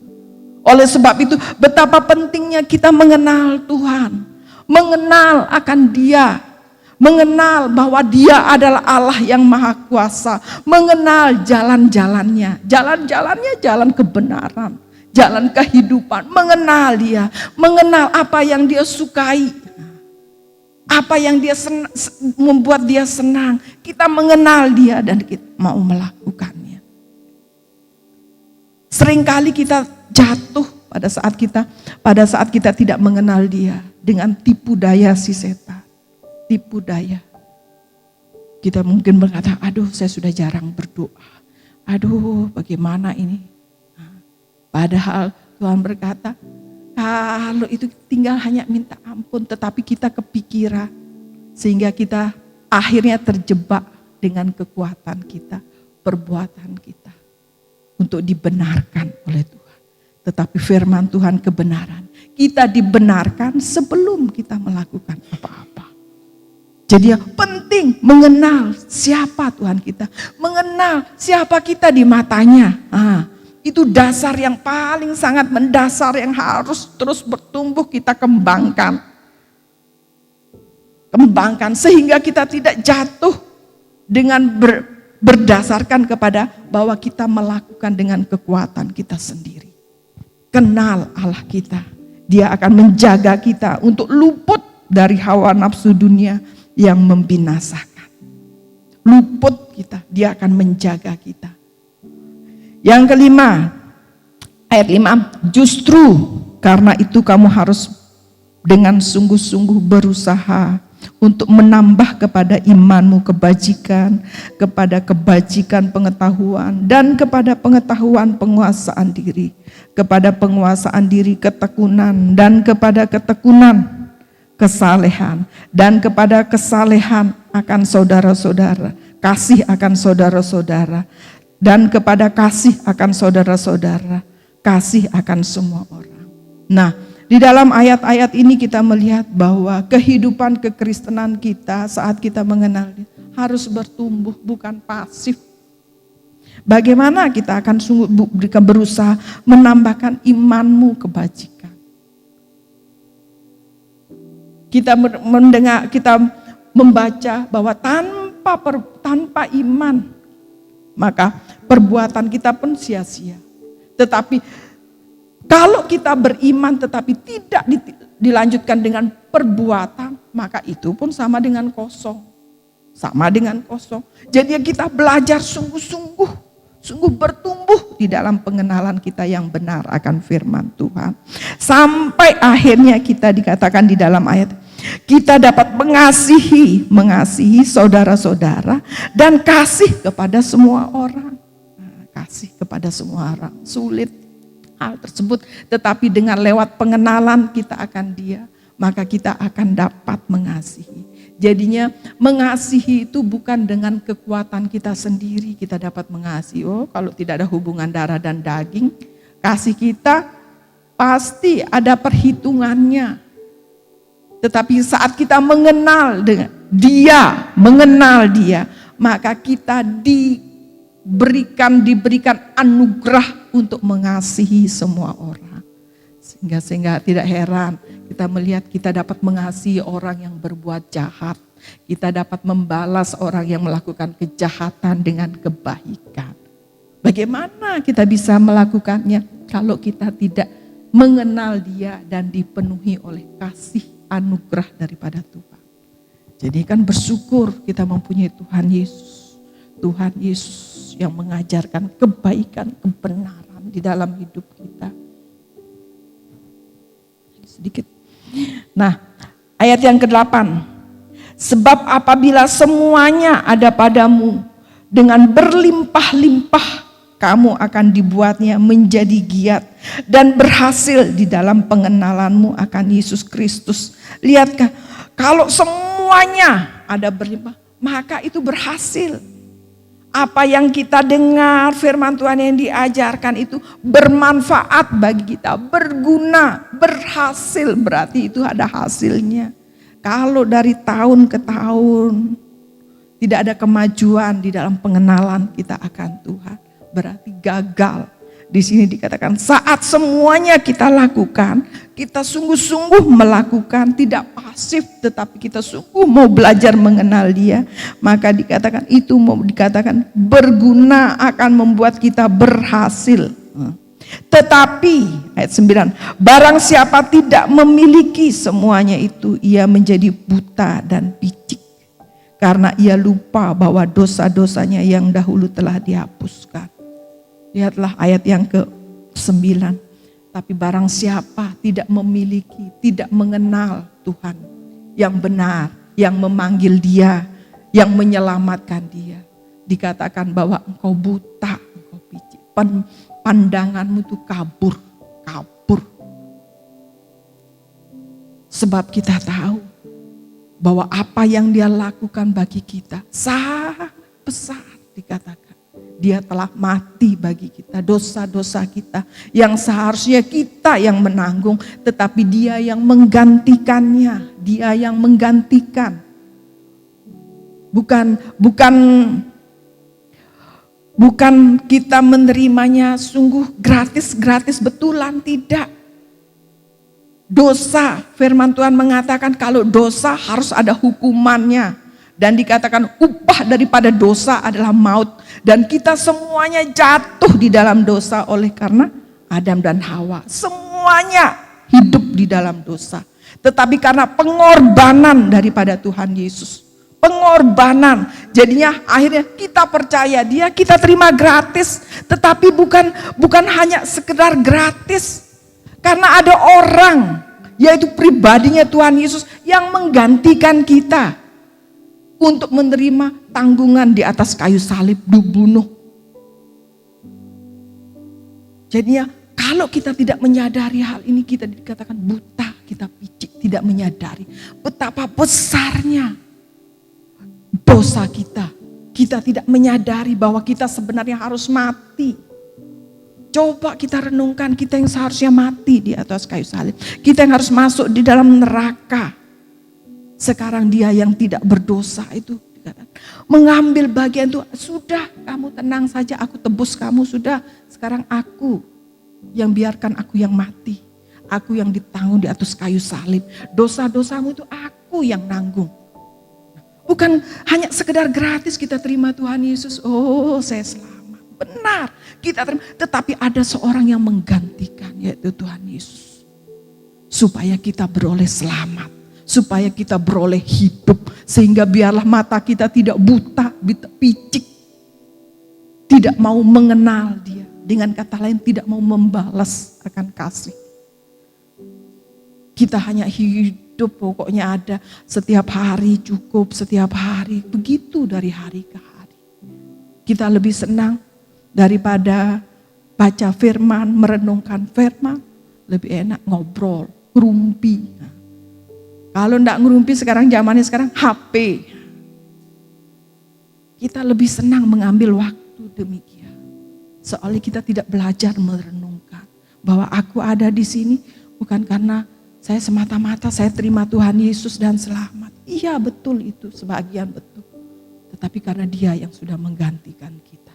Oleh sebab itu, betapa pentingnya kita mengenal Tuhan, mengenal akan Dia, mengenal bahwa Dia adalah Allah yang Maha Kuasa, mengenal jalan-jalannya, jalan kebenaran, jalan kehidupan, mengenal Dia, mengenal apa yang Dia sukai, apa yang Dia membuat Dia senang. Kita mengenal Dia dan kita mau melakukannya. Seringkali kita jatuh pada saat kita tidak mengenal Dia dengan tipu daya si setan. Tipu daya. Kita mungkin berkata, aduh saya sudah jarang berdoa. Aduh bagaimana ini. Padahal Tuhan berkata, kalau itu tinggal hanya minta ampun, tetapi kita kepikiran. Sehingga kita akhirnya terjebak dengan kekuatan kita, perbuatan kita. Untuk dibenarkan oleh Tuhan. Tetapi firman Tuhan kebenaran. Kita dibenarkan sebelum kita melakukan apa-apa. Jadi penting mengenal siapa Tuhan kita. Mengenal siapa kita di matanya. Itu dasar yang paling sangat mendasar yang harus terus bertumbuh kita kembangkan. Kembangkan sehingga kita tidak jatuh dengan berdasarkan kepada bahwa kita melakukan dengan kekuatan kita sendiri. Kenal Allah kita. Dia akan menjaga kita untuk luput dari hawa nafsu dunia yang membinasakan. Luput kita, Dia akan menjaga kita. Yang kelima, ayat 5, justru karena itu kamu harus dengan sungguh-sungguh berusaha untuk menambah kepada imanmu kebajikan, kepada kebajikan pengetahuan, dan kepada pengetahuan penguasaan diri, kepada penguasaan diri ketekunan, dan kepada ketekunan kesalehan, dan kepada kesalehan akan saudara-saudara, kasih akan saudara-saudara, dan kepada kasih akan saudara-saudara, kasih akan semua orang. Nah, di dalam ayat-ayat ini kita melihat bahwa kehidupan kekristenan kita saat kita mengenal Dia harus bertumbuh, bukan pasif. Bagaimana kita akan berusaha menambahkan imanmu kebajikan. Kita mendengar, kita membaca bahwa tanpa iman maka perbuatan kita pun sia-sia. Tetapi kalau kita beriman tetapi tidak dilanjutkan dengan perbuatan, maka itu pun sama dengan kosong. Sama dengan kosong. Jadi kita belajar sungguh-sungguh bertumbuh di dalam pengenalan kita yang benar akan firman Tuhan. Sampai akhirnya kita dikatakan di dalam ayat, kita dapat mengasihi saudara-saudara dan kasih kepada semua orang. Kasih kepada semua orang. Sulit hal tersebut, tetapi dengan lewat pengenalan kita akan Dia, maka kita akan dapat mengasihi. Jadinya mengasihi itu bukan dengan kekuatan kita sendiri kita dapat mengasihi. Kalau tidak ada hubungan darah dan daging, kasih kita pasti ada perhitungannya. Tetapi saat kita mengenal Dia, maka kita diberikan anugerah untuk mengasihi semua orang. Sehingga tidak heran kita melihat kita dapat mengasihi orang yang berbuat jahat. Kita dapat membalas orang yang melakukan kejahatan dengan kebaikan. Bagaimana kita bisa melakukannya kalau kita tidak mengenal Dia dan dipenuhi oleh kasih anugerah daripada Tuhan. Jadi kan bersyukur kita mempunyai Tuhan Yesus. Tuhan Yesus yang mengajarkan kebaikan, kebenaran di dalam hidup kita. Sedikit. Nah, ayat yang ke-8. Sebab apabila semuanya ada padamu, dengan berlimpah-limpah kamu akan dibuatnya menjadi giat dan berhasil di dalam pengenalanmu akan Yesus Kristus. Lihatkah, kalau semuanya ada berlimpah, maka itu berhasil. Apa yang kita dengar, firman Tuhan yang diajarkan itu bermanfaat bagi kita, berguna, berhasil, berarti itu ada hasilnya. Kalau dari tahun ke tahun tidak ada kemajuan di dalam pengenalan kita akan Tuhan, berarti gagal. Di sini dikatakan saat semuanya kita lakukan, kita sungguh-sungguh melakukan, tidak pasif tetapi kita sungguh mau belajar mengenal Dia, maka dikatakan itu mau dikatakan berguna, akan membuat kita berhasil. Tetapi ayat 9, barang siapa tidak memiliki semuanya itu, ia menjadi buta dan picik karena ia lupa bahwa dosa-dosanya yang dahulu telah dihapuskan. Lihatlah ayat yang ke-9. Tapi barang siapa tidak memiliki, tidak mengenal Tuhan yang benar, yang memanggil dia, yang menyelamatkan dia, dikatakan bahwa engkau buta, engkau picik, pandanganmu itu kabur. Sebab kita tahu bahwa apa yang dia lakukan bagi kita sangat besar, dikatakan. Dia telah mati bagi kita, dosa-dosa kita yang seharusnya kita yang menanggung, tetapi dia yang menggantikannya, dia yang menggantikan. Bukan kita menerimanya sungguh gratis betulan, tidak. Dosa, firman Tuhan mengatakan kalau dosa harus ada hukumannya. Dan dikatakan upah daripada dosa adalah maut. Dan kita semuanya jatuh di dalam dosa oleh karena Adam dan Hawa. Semuanya hidup di dalam dosa. Tetapi karena pengorbanan daripada Tuhan Yesus. Pengorbanan. Jadinya akhirnya kita percaya Dia, kita terima gratis. Tetapi bukan hanya sekedar gratis. Karena ada orang, yaitu pribadinya Tuhan Yesus yang menggantikan kita. Untuk menerima tanggungan di atas kayu salib, dibunuh. Jadinya kalau kita tidak menyadari hal ini, kita dikatakan buta, kita picik, tidak menyadari betapa besarnya dosa kita. Kita tidak menyadari bahwa kita sebenarnya harus mati. Coba kita renungkan, kita yang seharusnya mati di atas kayu salib. Kita yang harus masuk di dalam neraka. Sekarang dia yang tidak berdosa itu mengambil bagian itu. Sudah, kamu tenang saja, aku tebus kamu, sudah. Sekarang aku yang biarkan aku yang mati. Aku yang ditanggung di atas kayu salib. Dosa-dosamu itu aku yang nanggung. Bukan hanya sekedar gratis kita terima Tuhan Yesus. Oh, saya selamat. Benar, kita terima. Tetapi ada seorang yang menggantikan, yaitu Tuhan Yesus. Supaya kita beroleh selamat. Supaya kita beroleh hidup. Sehingga biarlah mata kita tidak buta, picik. Tidak mau mengenal Dia. Dengan kata lain tidak mau membalas akan kasih. Kita hanya hidup pokoknya ada. Setiap hari cukup, setiap hari. Begitu dari hari ke hari. Kita lebih senang daripada baca firman, merenungkan firman. Lebih enak ngobrol, ngerumpi. Kalau enggak ngerumpi sekarang, zamannya sekarang HP. Kita lebih senang mengambil waktu demikian. Soalnya kita tidak belajar merenungkan bahwa aku ada di sini bukan karena saya semata-mata saya terima Tuhan Yesus dan selamat. Iya betul itu, sebagian betul. Tetapi karena Dia yang sudah menggantikan kita.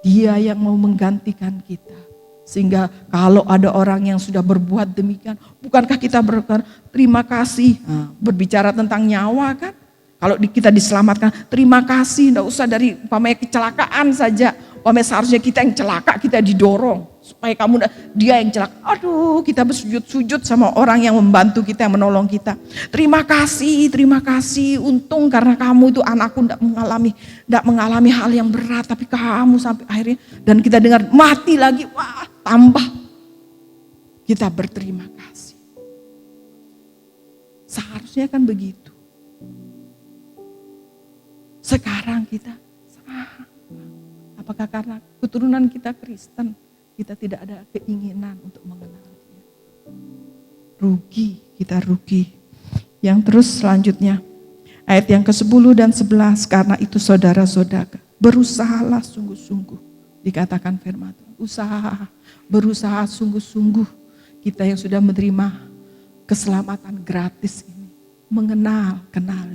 Dia yang mau menggantikan kita. Sehingga kalau ada orang yang sudah berbuat demikian, bukankah kita berkata terima kasih? Berbicara tentang nyawa kan? Kalau kita diselamatkan, terima kasih. Tidak usah dari umpamanya kecelakaan saja. Umpamanya seharusnya kita yang celaka, kita didorong. Supaya dia yang celaka. Aduh, kita bersujud-sujud sama orang yang membantu kita, yang menolong kita. Terima kasih. Untung karena kamu itu anakku tidak mengalami hal yang berat. Tapi kamu sampai akhirnya, dan kita dengar mati lagi. Wah, tambah. Kita berterima kasih. Seharusnya kan begitu. Sekarang kita apakah karena keturunan kita Kristen, kita tidak ada keinginan untuk mengenal Dia? Kita rugi. Yang terus selanjutnya, ayat yang ke-10 dan 11, karena itu saudara-saudara, berusahalah sungguh-sungguh. Dikatakan firman Tuhan, berusaha sungguh-sungguh. Kita yang sudah menerima keselamatan gratis ini, kenal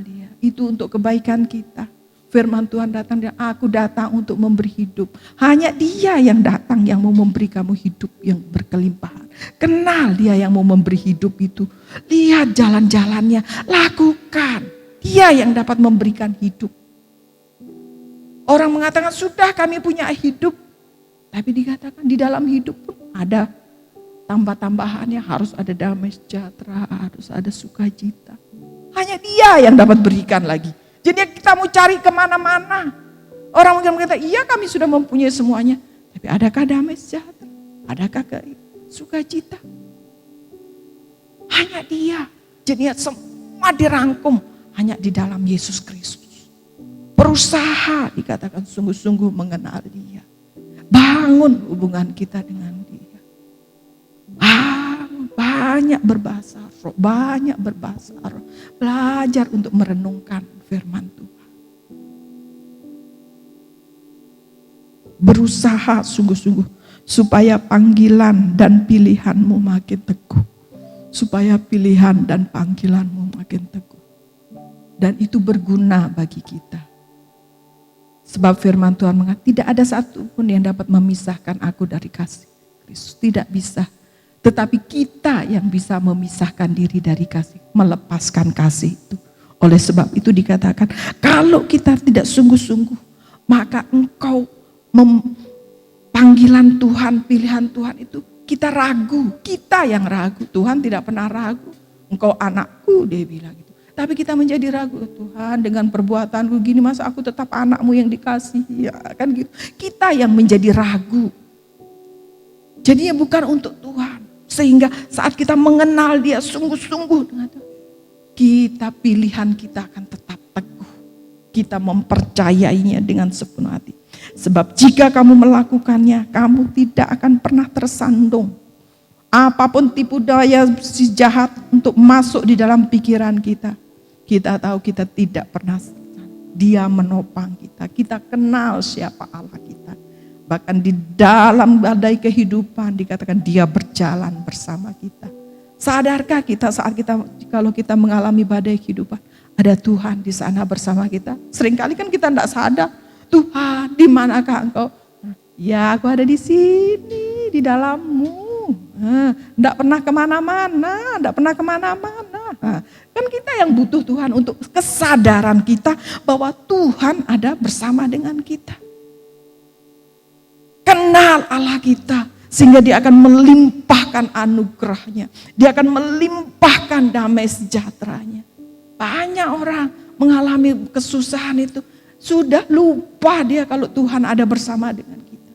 Dia. Itu untuk kebaikan kita. Firman Tuhan datang dan aku datang untuk memberi hidup. Hanya Dia yang datang yang mau memberi kamu hidup yang berkelimpahan. Kenal Dia yang mau memberi hidup itu. Lihat jalan-jalannya, lakukan. Dia yang dapat memberikan hidup. Orang mengatakan sudah kami punya hidup. Tapi dikatakan di dalam hidup pun ada tambah-tambahannya, harus ada damai sejahtera, harus ada sukacita. Hanya Dia yang dapat berikan lagi. Jadi kita mau cari kemana-mana. Orang mungkin berkata, iya kami sudah mempunyai semuanya. Tapi adakah damai sejahtera? Adakah sukacita? Hanya Dia. Jadi semua dirangkum hanya di dalam Yesus Kristus. Berusaha dikatakan sungguh-sungguh mengenal Dia. Bangun hubungan kita dengan Dia. Banyak berbahasa roh, banyak berbahasa roh. Belajar untuk merenungkan firman Tuhan. Berusaha sungguh-sungguh supaya panggilan dan pilihanmu makin teguh. Supaya pilihan dan panggilanmu makin teguh. Dan itu berguna bagi kita. Sebab firman Tuhan mengatakan tidak ada satupun yang dapat memisahkan aku dari kasih Kristus. Tidak bisa. Tetapi kita yang bisa memisahkan diri dari kasih, melepaskan kasih itu. Oleh sebab itu dikatakan, kalau kita tidak sungguh-sungguh, maka engkau panggilan Tuhan, pilihan Tuhan itu kita ragu. Kita yang ragu, Tuhan tidak pernah ragu. Engkau anakku, Dia bilang gitu. Tapi kita menjadi ragu, Tuhan dengan perbuatanku gini, masa aku tetap anakmu yang dikasih, ya kan gitu. Kita yang menjadi ragu. Jadinya bukan untuk Tuhan. Sehingga saat kita mengenal Dia sungguh-sungguh dengan Tuhan, kita pilihan kita akan tetap teguh. Kita mempercayainya dengan sepenuh hati. Sebab jika kamu melakukannya, kamu tidak akan pernah tersandung. Apapun tipu daya si jahat untuk masuk di dalam pikiran kita. Kita tahu kita tidak pernah. Dia menopang kita. Kita kenal siapa Allah kita. Bahkan di dalam badai kehidupan dikatakan Dia berjalan bersama kita. Sadarkah kita kalau kita mengalami badai kehidupan, ada Tuhan di sana bersama kita? Seringkali kan kita tidak sadar, Tuhan di manakah Engkau? Ya aku ada di sini, di dalammu. Tidak pernah kemana-mana, Kan kita yang butuh Tuhan untuk kesadaran kita bahwa Tuhan ada bersama dengan kita. Kenal Allah kita sehingga Dia akan melimpahkan anugerahnya. Dia akan melimpahkan damai sejahteranya. Banyak orang mengalami kesusahan itu sudah lupa dia kalau Tuhan ada bersama dengan kita.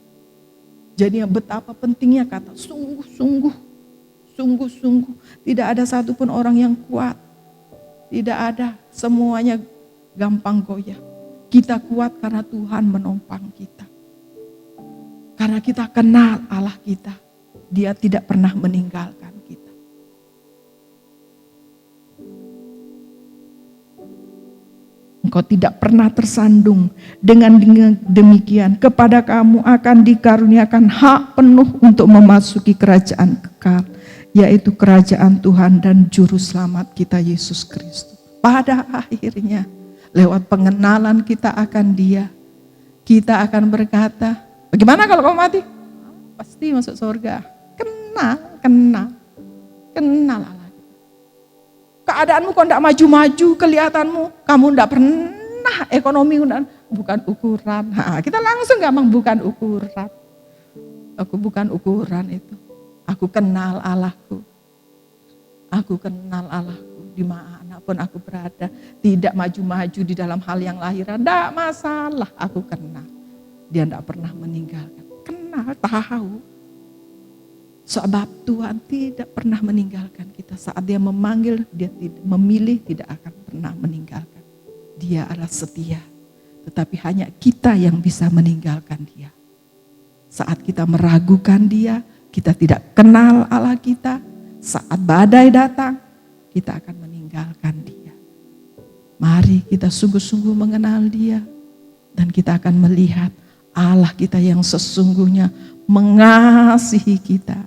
Jadi betapa pentingnya kata sungguh-sungguh. Sungguh-sungguh. Tidak ada satupun orang yang kuat. Tidak ada. Semuanya gampang goyah. Kita kuat karena Tuhan menopang kita. Karena kita kenal Allah kita. Dia tidak pernah meninggalkan kita. Engkau tidak pernah tersandung. Dengan demikian kepada kamu akan dikaruniakan hak penuh untuk memasuki kerajaan kekal. Yaitu kerajaan Tuhan dan Juru Selamat kita Yesus Kristus. Pada akhirnya lewat pengenalan kita akan Dia. Kita akan berkata, bagaimana kalau kamu mati? Pasti masuk surga. Kenal Allah. Keadaanmu kok tidak maju-maju, kelihatanmu kamu tidak pernah ekonomi bukan ukuran. Kita langsung gampang bukan ukuran. Aku bukan ukuran itu. Aku kenal Allahku. Aku kenal Allahku dimanapun aku berada. Tidak maju-maju di dalam hal yang lahiran. Tidak masalah, aku kenal. Dia tidak pernah meninggalkan. Kenal, tahu. Sebab Tuhan tidak pernah meninggalkan kita. Saat Dia memanggil, Dia memilih, tidak akan pernah meninggalkan. Dia adalah setia. Tetapi hanya kita yang bisa meninggalkan Dia. Saat kita meragukan Dia, kita tidak kenal Allah kita. Saat badai datang, kita akan meninggalkan Dia. Mari kita sungguh-sungguh mengenal Dia. Dan kita akan melihat Allah kita yang sesungguhnya mengasihi kita.